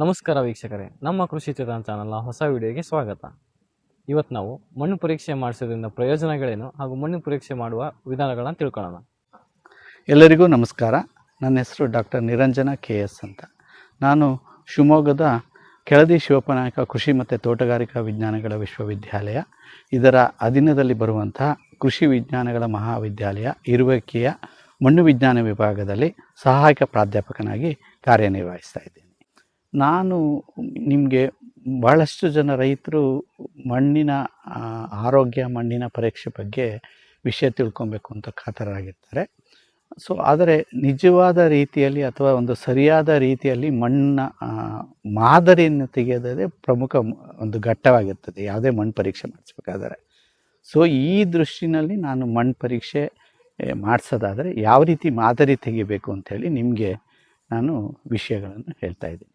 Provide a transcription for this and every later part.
ನಮಸ್ಕಾರ ವೀಕ್ಷಕರೇ, ನಮ್ಮ ಕೃಷಿ ಚಿತ್ರಣ ಚಾನಲ್ನ ಹೊಸ ವಿಡಿಯೋಗೆ ಸ್ವಾಗತ. ಇವತ್ತು ನಾವು ಮಣ್ಣು ಪರೀಕ್ಷೆ ಮಾಡಿಸೋದ್ರಿಂದ ಪ್ರಯೋಜನಗಳೇನು ಹಾಗೂ ಮಣ್ಣು ಪರೀಕ್ಷೆ ಮಾಡುವ ವಿಧಾನಗಳನ್ನ ತಿಳ್ಕೊಳ್ಳೋಣ. ಎಲ್ಲರಿಗೂ ನಮಸ್ಕಾರ. ನನ್ನ ಹೆಸರು ಡಾಕ್ಟರ್ ನಿರಂಜನ KS ಅಂತ. ನಾನು ಶಿವಮೊಗ್ಗದ ಕೆಳದಿ ಶಿವಪ್ಪನಾಯಕ ಕೃಷಿ ಮತ್ತು ತೋಟಗಾರಿಕಾ ವಿಜ್ಞಾನಗಳ ವಿಶ್ವವಿದ್ಯಾಲಯ ಇದರ ಅಧೀನದಲ್ಲಿ ಬರುವಂತಹ ಕೃಷಿ ವಿಜ್ಞಾನಗಳ ಮಹಾವಿದ್ಯಾಲಯ ಇರುವಿಕೆಯ ಮಣ್ಣು ವಿಜ್ಞಾನ ವಿಭಾಗದಲ್ಲಿ ಸಹಾಯಕ ಪ್ರಾಧ್ಯಾಪಕನಾಗಿ ಕಾರ್ಯನಿರ್ವಹಿಸ್ತಾ ಇದ್ದೀನಿ. ನಾನು ನಿಮಗೆ ಭಾಳಷ್ಟು ಜನ ರೈತರು ಮಣ್ಣಿನ ಆರೋಗ್ಯ, ಮಣ್ಣಿನ ಪರೀಕ್ಷೆ ಬಗ್ಗೆ ವಿಷಯ ತಿಳ್ಕೊಬೇಕು ಅಂತ ಕಾತರರಾಗಿರ್ತಾರೆ. ಆದರೆ ನಿಜವಾದ ರೀತಿಯಲ್ಲಿ ಅಥವಾ ಒಂದು ಸರಿಯಾದ ರೀತಿಯಲ್ಲಿ ಮಣ್ಣಿನ ಮಾದರಿಯನ್ನು ತೆಗೆಯೋದೇ ಪ್ರಮುಖ ಒಂದು ಘಟ್ಟವಾಗಿರ್ತದೆ ಯಾವುದೇ ಮಣ್ಣು ಪರೀಕ್ಷೆ ಮಾಡಿಸ್ಬೇಕಾದ್ರೆ. ಈ ದೃಷ್ಟಿನಲ್ಲಿ ನಾನು ಮಣ್ಣು ಪರೀಕ್ಷೆ ಮಾಡಿಸೋದಾದರೆ ಯಾವ ರೀತಿ ಮಾದರಿ ತೆಗಿಬೇಕು ಅಂಥೇಳಿ ನಿಮಗೆ ನಾನು ವಿಷಯಗಳನ್ನು ಹೇಳ್ತಾ ಇದ್ದೀನಿ.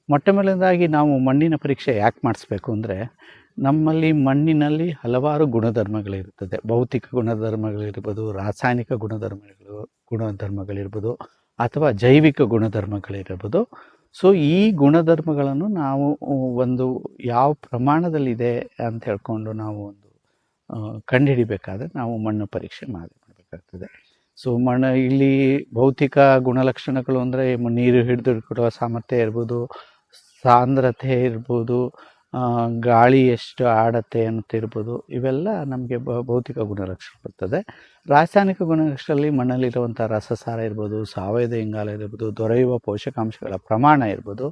ಮೊಟ್ಟ ಮೊದಲನೇದಾಗಿ ನಾವು ಮಣ್ಣಿನ ಪರೀಕ್ಷೆ ಯಾಕೆ ಮಾಡಿಸ್ಬೇಕು ಅಂದರೆ, ನಮ್ಮಲ್ಲಿ ಮಣ್ಣಿನಲ್ಲಿ ಹಲವಾರು ಗುಣಧರ್ಮಗಳಿರ್ತದೆ. ಭೌತಿಕ ಗುಣಧರ್ಮಗಳಿರ್ಬೋದು, ರಾಸಾಯನಿಕ ಗುಣಧರ್ಮಗಳಿರ್ಬೋದು ಅಥವಾ ಜೈವಿಕ ಗುಣಧರ್ಮಗಳಿರ್ಬೋದು. ಈ ಗುಣಧರ್ಮಗಳನ್ನು ನಾವು ಒಂದು ಯಾವ ಪ್ರಮಾಣದಲ್ಲಿದೆ ಅಂತ ಹೇಳ್ಕೊಂಡು ನಾವು ಒಂದು ಕಂಡುಹಿಡಿಬೇಕಾದ್ರೆ ನಾವು ಮಣ್ಣು ಪರೀಕ್ಷೆ ಮಾಡಬೇಕಾಗ್ತದೆ. ಇಲ್ಲಿ ಭೌತಿಕ ಗುಣಲಕ್ಷಣಗಳು ಅಂದರೆ ನೀರು ಹಿಡಿದಿಟ್ಕೊಳ್ಳುವ ಸಾಮರ್ಥ್ಯ ಇರ್ಬೋದು, ಸಾಂದ್ರತೆ ಇರ್ಬೋದು, ಗಾಳಿ ಎಷ್ಟು ಆಡತ್ತೆ ಅಂತ ಇರ್ಬೋದು. ಇವೆಲ್ಲ ನಮಗೆ ಭೌತಿಕ ಗುಣಲಕ್ಷಣ ಬರ್ತದೆ. ರಾಸಾಯನಿಕ ಗುಣಲಕ್ಷಣದಲ್ಲಿ ಮಣ್ಣಲ್ಲಿರುವಂಥ ರಸಸಾರ ಇರ್ಬೋದು, ಸಾವಯವ ಇಂಗಾಲ ಇರ್ಬೋದು, ದೊರೆಯುವ ಪೋಷಕಾಂಶಗಳ ಪ್ರಮಾಣ ಇರ್ಬೋದು.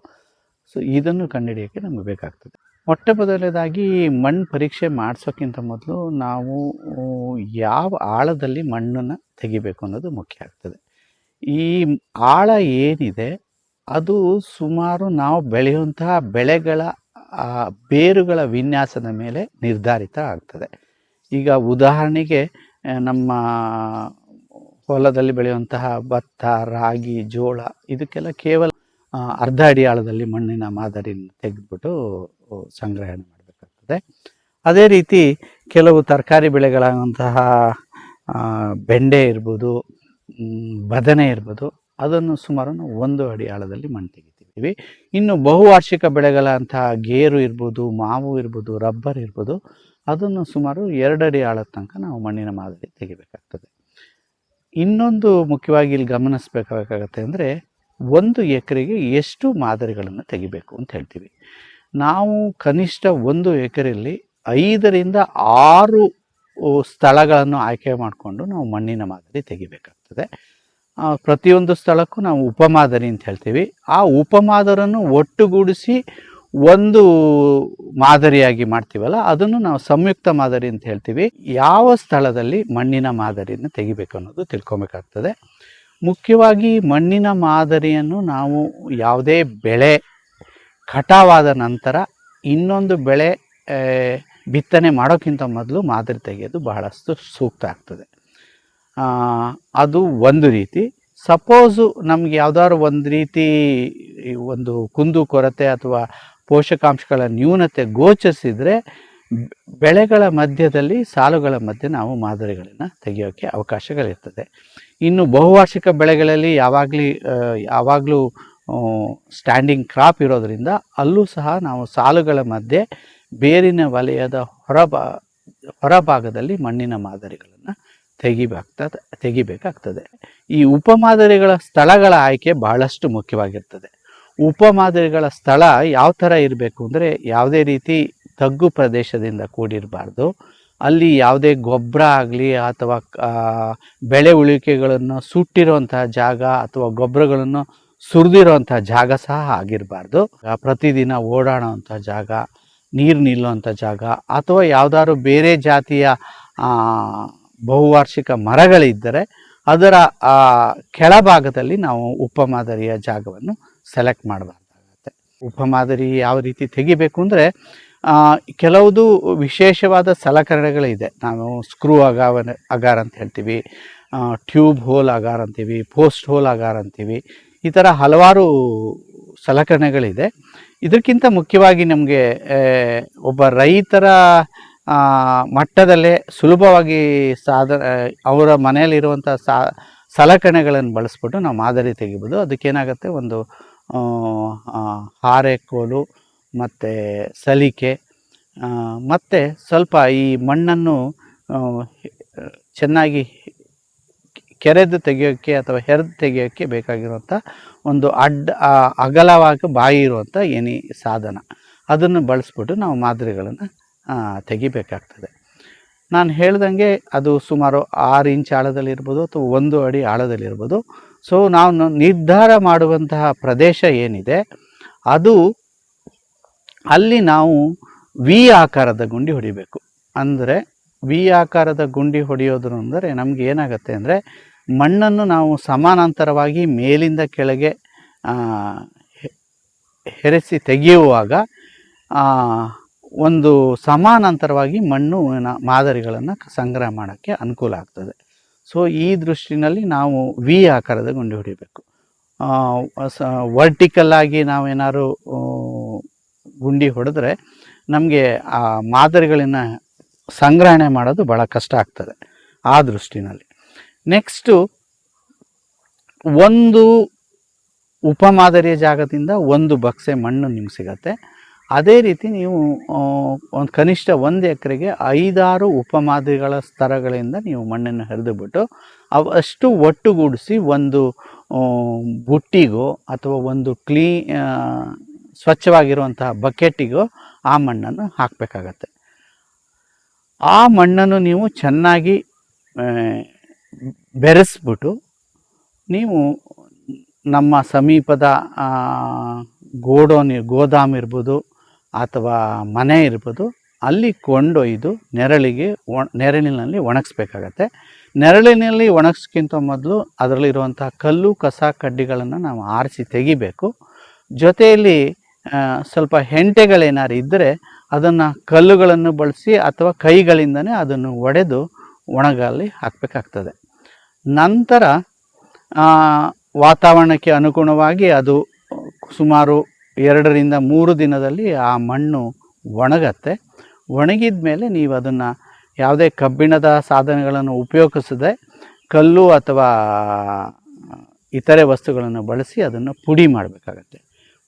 ಇದನ್ನು ಕಂಡುಹಿಡಿಯೋಕ್ಕೆ ನಮಗೆ ಬೇಕಾಗ್ತದೆ. ಮೊಟ್ಟ ಮೊದಲನೇದಾಗಿ ಮಣ್ಣು ಪರೀಕ್ಷೆ ಮಾಡಿಸೋಕ್ಕಿಂತ ಮೊದಲು ನಾವು ಯಾವ ಆಳದಲ್ಲಿ ಮಣ್ಣನ್ನು ತೆಗಿಬೇಕು ಅನ್ನೋದು ಮುಖ್ಯ ಆಗ್ತದೆ. ಈ ಆಳ ಏನಿದೆ ಅದು ಸುಮಾರು ನಾವು ಬೆಳೆಯುವಂತಹ ಬೆಳೆಗಳ ಬೇರುಗಳ ವಿನ್ಯಾಸದ ಮೇಲೆ ನಿರ್ಧಾರಿತ ಆಗ್ತದೆ. ಈಗ ಉದಾಹರಣೆಗೆ ನಮ್ಮ ಹೊಲದಲ್ಲಿ ಬೆಳೆಯುವಂತಹ ಭತ್ತ, ರಾಗಿ, ಜೋಳ ಇದಕ್ಕೆಲ್ಲ ಕೇವಲ ಅರ್ಧ ಅಡಿ ಆಳದಲ್ಲಿ ಮಣ್ಣಿನ ಮಾದರಿಯನ್ನು ತೆಗೆದುಬಿಟ್ಟು ಸಂಗ್ರಹಣೆ ಮಾಡಬೇಕಾಗ್ತದೆ. ಅದೇ ರೀತಿ ಕೆಲವು ತರಕಾರಿ ಬೆಳೆಗಳಾದಂತಹ ಬೆಂಡೆ ಇರ್ಬೋದು, ಬದನೆ ಇರ್ಬೋದು, ಅದನ್ನು ಸುಮಾರು 1 ಅಡಿ ಆಳದಲ್ಲಿ ಮಣ್ಣು ತೆಗಿತೀವಿ. ಇನ್ನು ಬಹುವಾರ್ಷಿಕ ಬೆಳೆಗಳಂತಹ ಗೇರು ಇರ್ಬೋದು, ಮಾವು ಇರ್ಬೋದು, ರಬ್ಬರ್ ಇರ್ಬೋದು, ಅದನ್ನು ಸುಮಾರು 2 ಅಡಿ ಆಳದ ತನಕ ನಾವು ಮಣ್ಣಿನ ಮಾದರಿ ತೆಗಿಬೇಕಾಗ್ತದೆ. ಇನ್ನೊಂದು ಮುಖ್ಯವಾಗಿ ಇಲ್ಲಿ ಗಮನಿಸಬೇಕಾಗತ್ತೆ ಅಂದರೆ, 1 ಎಕರೆಗೆ ಎಷ್ಟು ಮಾದರಿಗಳನ್ನು ತೆಗಿಬೇಕು ಅಂತ ಹೇಳ್ತೀವಿ. ನಾವು ಕನಿಷ್ಠ 1 ಎಕರೆಯಲ್ಲಿ 5 ರಿಂದ 6 ಸ್ಥಳಗಳನ್ನು ಆಯ್ಕೆ ಮಾಡಿಕೊಂಡು ನಾವು ಮಣ್ಣಿನ ಮಾದರಿ ತೆಗಿಬೇಕಾಗ್ತದೆ. ಪ್ರತಿಯೊಂದು ಸ್ಥಳಕ್ಕೂ ನಾವು ಉಪಮಾದರಿ ಅಂತ ಹೇಳ್ತೀವಿ. ಆ ಉಪಮಾದರನ್ನು ಒಟ್ಟುಗೂಡಿಸಿ ಒಂದು ಮಾದರಿಯಾಗಿ ಮಾಡ್ತೀವಲ್ಲ, ಅದನ್ನು ನಾವು ಸಂಯುಕ್ತ ಮಾದರಿ ಅಂತ ಹೇಳ್ತೀವಿ. ಯಾವ ಸ್ಥಳದಲ್ಲಿ ಮಣ್ಣಿನ ಮಾದರಿಯನ್ನು ತೆಗಿಬೇಕು ಅನ್ನೋದು ತಿಳ್ಕೊಬೇಕಾಗ್ತದೆ. ಮುಖ್ಯವಾಗಿ ಮಣ್ಣಿನ ಮಾದರಿಯನ್ನು ನಾವು ಯಾವುದೇ ಬೆಳೆ ಕಟಾವಾದ ನಂತರ ಇನ್ನೊಂದು ಬೆಳೆ ಬಿತ್ತನೆ ಮಾಡೋಕ್ಕಿಂತ ಮೊದಲು ಮಾದರಿ ತೆಗೆಯೋದು ಬಹಳಷ್ಟು ಸೂಕ್ತ ಆಗ್ತದೆ. ಅದು ಒಂದು ರೀತಿ. ಸಪೋಸು ನಮ್ಗೆ ಯಾವುದಾದ್ರು ಒಂದು ರೀತಿ ಒಂದು ಕುಂದು ಕೊರತೆ ಅಥವಾ ಪೋಷಕಾಂಶಗಳ ನ್ಯೂನತೆ ಗೋಚರಿಸಿದರೆ ಬೆಳೆಗಳ ಮಧ್ಯದಲ್ಲಿ, ಸಾಲುಗಳ ಮಧ್ಯೆ ನಾವು ಮಾದರಿಗಳನ್ನು ತೆಗೆಯೋಕ್ಕೆ ಅವಕಾಶಗಳಿರ್ತದೆ. ಇನ್ನು ಬಹುವಾರ್ಷಿಕ ಬೆಳೆಗಳಲ್ಲಿ ಯಾವಾಗಲೂ ಸ್ಟ್ಯಾಂಡಿಂಗ್ ಕ್ರಾಪ್ ಇರೋದರಿಂದ ಅಲ್ಲೂ ಸಹ ನಾವು ಸಾಲುಗಳ ಮಧ್ಯೆ ಬೇರಿನ ವಲಯದ ಹೊರಭಾಗದಲ್ಲಿ ಮಣ್ಣಿನ ಮಾದರಿಗಳನ್ನು ತೆಗಿಬೇಕಾಗ್ತದೆ. ಈ ಉಪಮಾದರಿಗಳ ಸ್ಥಳಗಳ ಆಯ್ಕೆ ಬಹಳಷ್ಟು ಮುಖ್ಯವಾಗಿರ್ತದೆ. ಉಪಮಾದರಿಗಳ ಸ್ಥಳ ಯಾವ ಥರ ಇರಬೇಕು ಅಂದರೆ, ಯಾವುದೇ ರೀತಿ ತಗ್ಗು ಪ್ರದೇಶದಿಂದ ಕೂಡಿರಬಾರ್ದು. ಅಲ್ಲಿ ಯಾವುದೇ ಗೊಬ್ಬರ ಆಗಲಿ ಅಥವಾ ಬೆಳೆ ಉಳಿಕೆಗಳನ್ನು ಸುಟ್ಟಿರುವಂತಹ ಜಾಗ ಅಥವಾ ಗೊಬ್ಬರಗಳನ್ನು ಸುರಿದಿರುವಂಥ ಜಾಗ ಸಹ ಆಗಿರಬಾರ್ದು. ಪ್ರತಿದಿನ ಓಡಾಡುವಂಥ ಜಾಗ, ನೀರು ನಿಲ್ಲುವಂಥ ಜಾಗ ಅಥವಾ ಯಾವುದಾದ್ರು ಬೇರೆ ಜಾತಿಯ ಬಹುವಾರ್ಷಿಕ ಮರಗಳಿದ್ದರೆ ಅದರ ಕೆಳಭಾಗದಲ್ಲಿ ನಾವು ಉಪಮಾದರಿಯ ಜಾಗವನ್ನು ಸೆಲೆಕ್ಟ್ ಮಾಡಬೇಕಾಗತ್ತೆ. ಉಪಮಾದರಿ ಯಾವ ರೀತಿ ತೆಗಿಬೇಕು ಅಂದರೆ, ಕೆಲವುದು ವಿಶೇಷವಾದ ಸಲಕರಣೆಗಳಿದೆ. ನಾವು ಸ್ಕ್ರೂ ಅಗಾರ್ ಅಂತ ಹೇಳ್ತೀವಿ, ಟ್ಯೂಬ್ ಹೋಲ್ ಅಗಾರ್ ಅಂತೀವಿ, ಪೋಸ್ಟ್ ಹೋಲ್ ಅಗಾರ್ ಅಂತೀವಿ. ಈ ಥರ ಹಲವಾರು ಸಲಕರಣೆಗಳಿದೆ. ಇದಕ್ಕಿಂತ ಮುಖ್ಯವಾಗಿ ನಮಗೆ ಒಬ್ಬ ರೈತರ ಮಟ್ಟದಲ್ಲೇ ಸುಲಭವಾಗಿ ಅವರ ಮನೆಯಲ್ಲಿರುವಂಥ ಸಲಕರಣೆಗಳನ್ನು ಬಳಸ್ಬಿಟ್ಟು ನಾವು ಮಾದರಿ ತೆಗಿಬೋದು. ಅದಕ್ಕೇನಾಗುತ್ತೆ, ಒಂದು ಪಾರೆಕೋಲು ಮತ್ತು ಸಲಿಕೆ ಮತ್ತು ಸ್ವಲ್ಪ ಈ ಮಣ್ಣನ್ನು ಚೆನ್ನಾಗಿ ಕೆರೆದು ತೆಗೆಯೋಕ್ಕೆ ಅಥವಾ ಹೆರೆದು ತೆಗೆಯೋಕ್ಕೆ ಬೇಕಾಗಿರುವಂಥ ಒಂದು ಅಗಲವಾಗಿ ಬಾಯಿ ಇರುವಂಥ ಏನಿ ಸಾಧನ, ಅದನ್ನು ಬಳಸ್ಬಿಟ್ಟು ನಾವು ಮಾದರಿಗಳನ್ನು ತೆಗಿಬೇಕಾಗ್ತದೆ. ನಾನು ಹೇಳ್ದಂಗೆ ಅದು ಸುಮಾರು 6 ಇಂಚ್ ಆಳದಲ್ಲಿರ್ಬೋದು ಅಥವಾ 1 ಅಡಿ ಆಳದಲ್ಲಿರ್ಬೋದು. ಸೊ ನಾವು ನಿರ್ಧಾರ ಮಾಡುವಂತಹ ಪ್ರದೇಶ ಏನಿದೆ ಅದು ಅಲ್ಲಿ ನಾವು ವಿ ಆಕಾರದ ಗುಂಡಿ ಹೊಡಿಬೇಕು. ಅಂದರೆ ವಿ ಆಕಾರದ ಗುಂಡಿ ಹೊಡೆಯೋದು ಅಂದರೆ ನಮ್ಗೆ ಏನಾಗುತ್ತೆ ಅಂದರೆ ಮಣ್ಣನ್ನು ನಾವು ಸಮಾನಾಂತರವಾಗಿ ಮೇಲಿಂದ ಕೆಳಗೆ ಹೆರೆಸಿ ತೆಗೆಯುವಾಗ ಒಂದು ಸಮಾನಾಂತರವಾಗಿ ಮಣ್ಣು ಮಾದರಿಗಳನ್ನು ಸಂಗ್ರಹ ಮಾಡೋಕ್ಕೆ ಅನುಕೂಲ ಆಗ್ತದೆ. ಸೊ ಈ ದೃಷ್ಟಿನಲ್ಲಿ ನಾವು ವಿ ಆಕಾರದ ಗುಂಡಿ ಹೊಡಿಬೇಕು. ವರ್ಟಿಕಲ್ಲಾಗಿ ನಾವೇನಾದ್ರು ಗುಂಡಿ ಹೊಡೆದ್ರೆ ನಮಗೆ ಆ ಮಾದರಿಗಳನ್ನು ಸಂಗ್ರಹಣೆ ಮಾಡೋದು ಭಾಳ ಕಷ್ಟ ಆಗ್ತದೆ ಆ ದೃಷ್ಟಿನಲ್ಲಿ. ನೆಕ್ಸ್ಟು ಒಂದು ಉಪಮಾದರಿಯ ಜಾಗದಿಂದ ಒಂದು ಬಕ್ಸೆ ಮಣ್ಣು ನಿಮ್ಗೆ ಸಿಗತ್ತೆ. ಅದೇ ರೀತಿ ನೀವು ಒಂದು ಕನಿಷ್ಠ 1 ಎಕರೆಗೆ 5-6 ಉಪಮಾದರಿಗಳ ಸ್ತರಗಳಿಂದ ನೀವು ಮಣ್ಣನ್ನು ಹರಿದುಬಿಟ್ಟು ಅವಷ್ಟು ಒಟ್ಟುಗೂಡಿಸಿ ಒಂದು ಬುಟ್ಟಿಗೋ ಅಥವಾ ಒಂದು ಸ್ವಚ್ಛವಾಗಿರುವಂತಹ ಬಕೆಟಿಗೋ ಆ ಮಣ್ಣನ್ನು ಹಾಕಬೇಕಾಗತ್ತೆ. ಆ ಮಣ್ಣನ್ನು ನೀವು ಚೆನ್ನಾಗಿ ಬೆರೆಸ್ಬಿಟ್ಟು ನಮ್ಮ ಸಮೀಪದ ಗೋದಾಮ್ ಇರ್ಬೋದು ಅಥವಾ ಮನೆ ಇರ್ಬೋದು, ಅಲ್ಲಿ ಕೊಂಡೊಯ್ದು ನೆರಳಿನಲ್ಲಿ ಒಣಗಿಸ್ಬೇಕಾಗತ್ತೆ. ನೆರಳಿನಲ್ಲಿ ಒಣಗಿಸ್ಕಿಂತ ಮೊದಲು ಅದರಲ್ಲಿರುವಂಥ ಕಲ್ಲು ಕಸ ಕಡ್ಡಿಗಳನ್ನು ನಾವು ಆರಿಸಿ ತೆಗಿಬೇಕು. ಜೊತೆಯಲ್ಲಿ ಸ್ವಲ್ಪ ಹೆಂಟೆಗಳೇನಾರು ಇದ್ದರೆ ಅದನ್ನು ಕಲ್ಲುಗಳನ್ನು ಬಳಸಿ ಅಥವಾ ಕೈಗಳಿಂದನೇ ಅದನ್ನು ಒಡೆದು ಒಣಗಲ್ಲಿ ಹಾಕಬೇಕಾಗ್ತದೆ. ನಂತರ ವಾತಾವರಣಕ್ಕೆ ಅನುಗುಣವಾಗಿ ಅದು ಸುಮಾರು 2ರಿಂದ 3 ದಿನದಲ್ಲಿ ಆ ಮಣ್ಣು ಒಣಗತ್ತೆ. ಒಣಗಿದ ಮೇಲೆ ನೀವು ಅದನ್ನು ಯಾವುದೇ ಕಬ್ಬಿಣದ ಸಾಧನಗಳನ್ನು ಉಪಯೋಗಿಸದೆ ಕಲ್ಲು ಅಥವಾ ಇತರೆ ವಸ್ತುಗಳನ್ನು ಬಳಸಿ ಅದನ್ನು ಪುಡಿ ಮಾಡಬೇಕಾಗತ್ತೆ.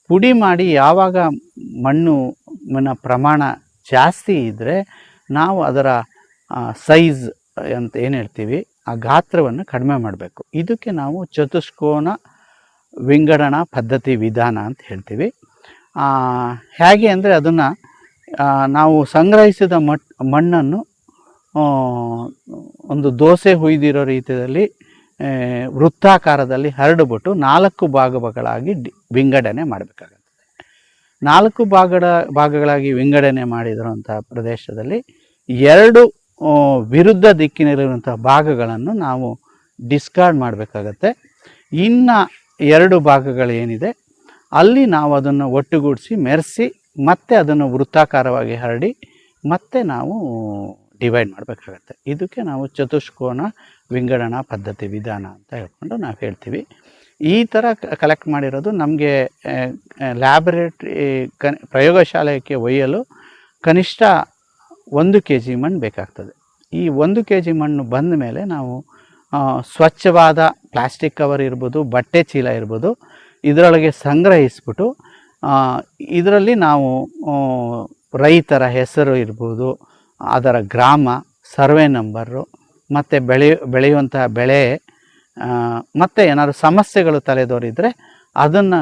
ಪುಡಿ ಮಾಡಿ ಯಾವಾಗ ಮಣ್ಣಿನ ಪ್ರಮಾಣ ಜಾಸ್ತಿ ಇದ್ದರೆ ನಾವು ಅದರ ಸೈಜ್ ಅಂತ ಏನು ಹೇಳ್ತೀವಿ ಆ ಗಾತ್ರವನ್ನು ಕಡಿಮೆ ಮಾಡಬೇಕು. ಇದಕ್ಕೆ ನಾವು ಚತುಷ್ಕೋನ ವಿಂಗಡಣಾ ಪದ್ಧತಿ ವಿಧಾನ ಅಂತ ಹೇಳ್ತೀವಿ. ಹೇಗೆ ಅಂದರೆ ಅದನ್ನು ನಾವು ಸಂಗ್ರಹಿಸಿದ ಮಣ್ಣನ್ನು ಒಂದು ದೋಸೆ ಹುಯ್ದಿರೋ ರೀತಿಯಲ್ಲಿ ವೃತ್ತಾಕಾರದಲ್ಲಿ ಹರಡಿಬಿಟ್ಟು 4 ಭಾಗಗಳಾಗಿ ವಿಂಗಡಣೆ ಮಾಡಬೇಕಾಗುತ್ತೆ. 4 ಭಾಗಗಳಾಗಿ ವಿಂಗಡಣೆ ಮಾಡಿರುವಂಥ ಪ್ರದೇಶದಲ್ಲಿ 2 ವಿರುದ್ಧ ದಿಕ್ಕಿನಲ್ಲಿರುವಂಥ ಭಾಗಗಳನ್ನು ನಾವು ಡಿಸ್ಕಾರ್ಡ್ ಮಾಡಬೇಕಾಗತ್ತೆ. ಇನ್ನು 2 ಭಾಗಗಳು ಏನಿದೆ ಅಲ್ಲಿ ನಾವು ಅದನ್ನು ಒಟ್ಟುಗೂಡಿಸಿ ಮೆರೆಸಿ ಮತ್ತೆ ಅದನ್ನು ವೃತ್ತಾಕಾರವಾಗಿ ಹರಡಿ ಮತ್ತೆ ನಾವು ಡಿವೈಡ್ ಮಾಡಬೇಕಾಗತ್ತೆ. ಇದಕ್ಕೆ ನಾವು ಚತುಷ್ಕೋನ ವಿಂಗಡಣಾ ಪದ್ಧತಿ ವಿಧಾನ ಅಂತ ಹೇಳ್ಕೊಂಡು ನಾವು ಹೇಳ್ತೀವಿ. ಈ ಥರ ಕಲೆಕ್ಟ್ ಮಾಡಿರೋದು ನಮಗೆ ಪ್ರಯೋಗಶಾಲೆಗೆ ಒಯ್ಯಲು ಕನಿಷ್ಠ 1 kg ಮಣ್ಣು ಬೇಕಾಗ್ತದೆ. ಈ 1 kg ಮಣ್ಣು ಬಂದ ಮೇಲೆ ನಾವು ಸ್ವಚ್ಛವಾದ ಪ್ಲಾಸ್ಟಿಕ್ ಕವರ್ ಇರ್ಬೋದು, ಬಟ್ಟೆ ಚೀಲ ಇರ್ಬೋದು, ಇದರೊಳಗೆ ಸಂಗ್ರಹಿಸ್ಬಿಟ್ಟು ಇದರಲ್ಲಿ ನಾವು ರೈತರ ಹೆಸರು ಇರ್ಬೋದು, ಅದರ ಗ್ರಾಮ, ಸರ್ವೆ ನಂಬರು, ಮತ್ತು ಬೆಳೆಯುವಂತಹ ಬೆಳೆ, ಮತ್ತು ಏನಾದ್ರು ಸಮಸ್ಯೆಗಳು ತಲೆದೋರಿದರೆ ಅದನ್ನು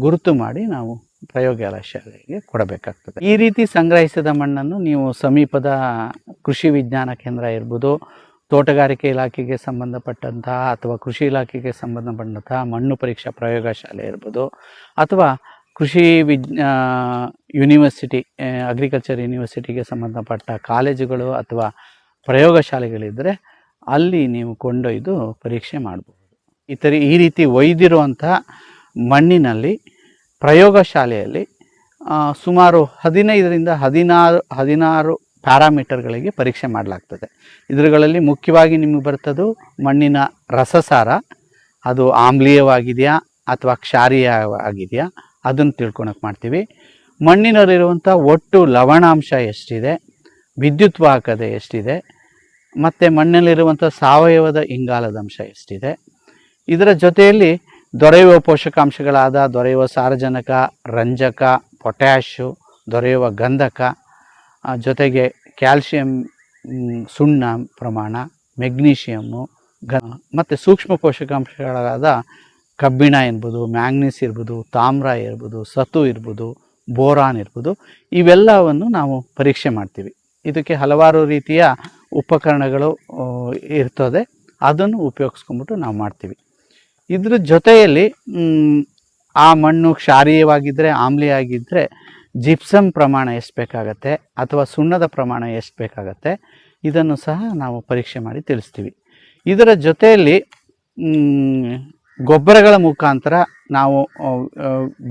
ಗುರುತು ಮಾಡಿ ನಾವು ಪ್ರಯೋಗಶಾಲೆಗೆ ಕೊಡಬೇಕಾಗ್ತದೆ. ಈ ರೀತಿ ಸಂಗ್ರಹಿಸಿದ ಮಣ್ಣನ್ನು ನೀವು ಸಮೀಪದ ಕೃಷಿ ವಿಜ್ಞಾನ ಕೇಂದ್ರ ಇರ್ಬೋದು, ತೋಟಗಾರಿಕೆ ಇಲಾಖೆಗೆ ಸಂಬಂಧಪಟ್ಟಂತಹ ಅಥವಾ ಕೃಷಿ ಇಲಾಖೆಗೆ ಸಂಬಂಧಪಟ್ಟಂತಹ ಮಣ್ಣು ಪರೀಕ್ಷಾ ಪ್ರಯೋಗಶಾಲೆ ಇರ್ಬೋದು, ಅಥವಾ ಕೃಷಿ ಯೂನಿವರ್ಸಿಟಿ, ಅಗ್ರಿಕಲ್ಚರ್ ಯೂನಿವರ್ಸಿಟಿಗೆ ಸಂಬಂಧಪಟ್ಟ ಕಾಲೇಜುಗಳು ಅಥವಾ ಪ್ರಯೋಗಶಾಲೆಗಳಿದ್ದರೆ ಅಲ್ಲಿ ನೀವು ಕೊಂಡೊಯ್ದು ಪರೀಕ್ಷೆ ಮಾಡ್ಬೋದು. ಈ ರೀತಿ ಒಯ್ದಿರುವಂಥ ಮಣ್ಣಿನಲ್ಲಿ ಪ್ರಯೋಗಶಾಲೆಯಲ್ಲಿ ಸುಮಾರು 15ರಿಂದ 16 ಪ್ಯಾರಾಮೀಟರ್ಗಳಿಗೆ ಪರೀಕ್ಷೆ ಮಾಡಲಾಗ್ತದೆ. ಇದರಲ್ಲಿ ಮುಖ್ಯವಾಗಿ ನಿಮಗೆ ಬರ್ತದ್ದು ಮಣ್ಣಿನ ರಸಸಾರ, ಅದು ಆಮ್ಲೀಯವಾಗಿದೆಯಾ ಅಥವಾ ಕ್ಷಾರೀಯವಾಗಿದೆಯಾ ಅದನ್ನು ತಿಳ್ಕೊಳಕ್ಕೆ ಮಾಡ್ತೀವಿ. ಮಣ್ಣಿನಲ್ಲಿರುವಂಥ ಒಟ್ಟು ಲವಣಾಂಶ ಎಷ್ಟಿದೆ, ವಿದ್ಯುತ್ ವಾಹಕತೆ ಎಷ್ಟಿದೆ, ಮತ್ತು ಮಣ್ಣಲ್ಲಿರುವಂಥ ಸಾವಯವದ ಇಂಗಾಲದ ಅಂಶ ಎಷ್ಟಿದೆ. ಇದರ ಜೊತೆಯಲ್ಲಿ ದೊರೆಯುವ ಪೋಷಕಾಂಶಗಳಾದ ದೊರೆಯುವ ಸಾರಜನಕ, ರಂಜಕ, ಪೊಟ್ಯಾಶು, ದೊರೆಯುವ ಗಂಧಕ, ಜೊತೆಗೆ ಕ್ಯಾಲ್ಶಿಯಂ, ಸುಣ್ಣ ಪ್ರಮಾಣ, ಮೆಗ್ನೀಷಿಯಮ್ಮು, ಮತ್ತು ಸೂಕ್ಷ್ಮ ಪೋಷಕಾಂಶಗಳಾದ ಕಬ್ಬಿಣ ಇರ್ಬೋದು, ಮ್ಯಾಂಗ್ನೀಸ್ ಇರ್ಬೋದು, ತಾಮ್ರ ಇರ್ಬೋದು, ಸತು ಇರ್ಬೋದು, ಬೋರಾನ್ ಇರ್ಬೋದು, ಇವೆಲ್ಲವನ್ನು ನಾವು ಪರೀಕ್ಷೆ ಮಾಡ್ತೀವಿ. ಇದಕ್ಕೆ ಹಲವಾರು ರೀತಿಯ ಉಪಕರಣಗಳು ಇರ್ತದೆ, ಅದನ್ನು ಉಪಯೋಗಿಸ್ಕೊಂಬಿಟ್ಟು ನಾವು ಮಾಡ್ತೀವಿ. ಇದ್ರ ಜೊತೆಯಲ್ಲಿ ಆ ಮಣ್ಣು ಕ್ಷಾರೀಯವಾಗಿದ್ದರೆ, ಆಮ್ಲೀಯಾಗಿದ್ದರೆ ಜಿಪ್ಸಮ್ ಪ್ರಮಾಣ ಎಷ್ಟು ಬೇಕಾಗತ್ತೆ ಅಥವಾ ಸುಣ್ಣದ ಪ್ರಮಾಣ ಎಷ್ಟು ಬೇಕಾಗತ್ತೆ ಇದನ್ನು ಸಹ ನಾವು ಪರೀಕ್ಷೆ ಮಾಡಿ ತಿಳಿಸ್ತೀವಿ. ಇದರ ಜೊತೆಯಲ್ಲಿ ಗೊಬ್ಬರಗಳ ಮುಖಾಂತರ ನಾವು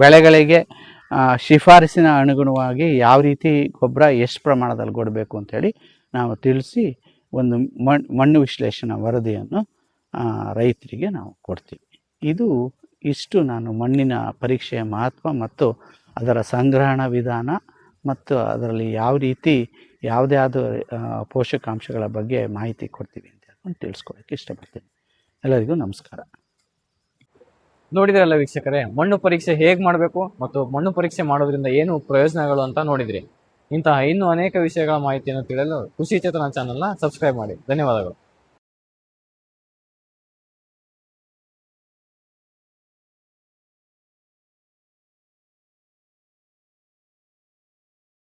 ಬೆಳೆಗಳಿಗೆ ಶಿಫಾರಸಿನ ಅನುಗುಣವಾಗಿ ಯಾವ ರೀತಿ ಗೊಬ್ಬರ ಎಷ್ಟು ಪ್ರಮಾಣದಲ್ಲಿ ಕೊಡಬೇಕು ಅಂಥೇಳಿ ನಾವು ತಿಳಿಸಿ ಒಂದು ಮಣ್ಣು ವಿಶ್ಲೇಷಣಾ ವರದಿಯನ್ನು ರೈತರಿಗೆ ನಾವು ಕೊಡ್ತೀವಿ. ಇಷ್ಟು ನಾನು ಮಣ್ಣಿನ ಪರೀಕ್ಷೆಯ ಮಹತ್ವ ಮತ್ತು ಅದರ ಸಂಗ್ರಹಣಾ ವಿಧಾನ ಮತ್ತು ಅದರಲ್ಲಿ ಯಾವ ರೀತಿ ಯಾವುದ್ಯಾವುದು ಪೋಷಕಾಂಶಗಳ ಬಗ್ಗೆ ಮಾಹಿತಿ ಕೊಡ್ತೀವಿ ಅಂತ ಹೇಳ್ಕೊಂಡು ತಿಳಿಸ್ಕೊಡೋಕ್ಕೆ ಇಷ್ಟಪಡ್ತೀನಿ. ಎಲ್ಲರಿಗೂ ನಮಸ್ಕಾರ. ನೋಡಿದ್ರಲ್ಲ ವೀಕ್ಷಕರೇ, ಮಣ್ಣು ಪರೀಕ್ಷೆ ಹೇಗೆ ಮಾಡಬೇಕು ಮತ್ತು ಮಣ್ಣು ಪರೀಕ್ಷೆ ಮಾಡೋದ್ರಿಂದ ಏನು ಪ್ರಯೋಜನಗಳು ಅಂತ ನೋಡಿದ್ರಿ. ಇಂತಹ ಇನ್ನೂ ಅನೇಕ ವಿಷಯಗಳ ಮಾಹಿತಿಯನ್ನು ತಿಳಿಯಲು ಕೃಷಿ ಚೇತನ ಚಾನಲ್ನ ಸಬ್ಸ್ಕ್ರೈಬ್ ಮಾಡಿ. ಧನ್ಯವಾದಗಳು.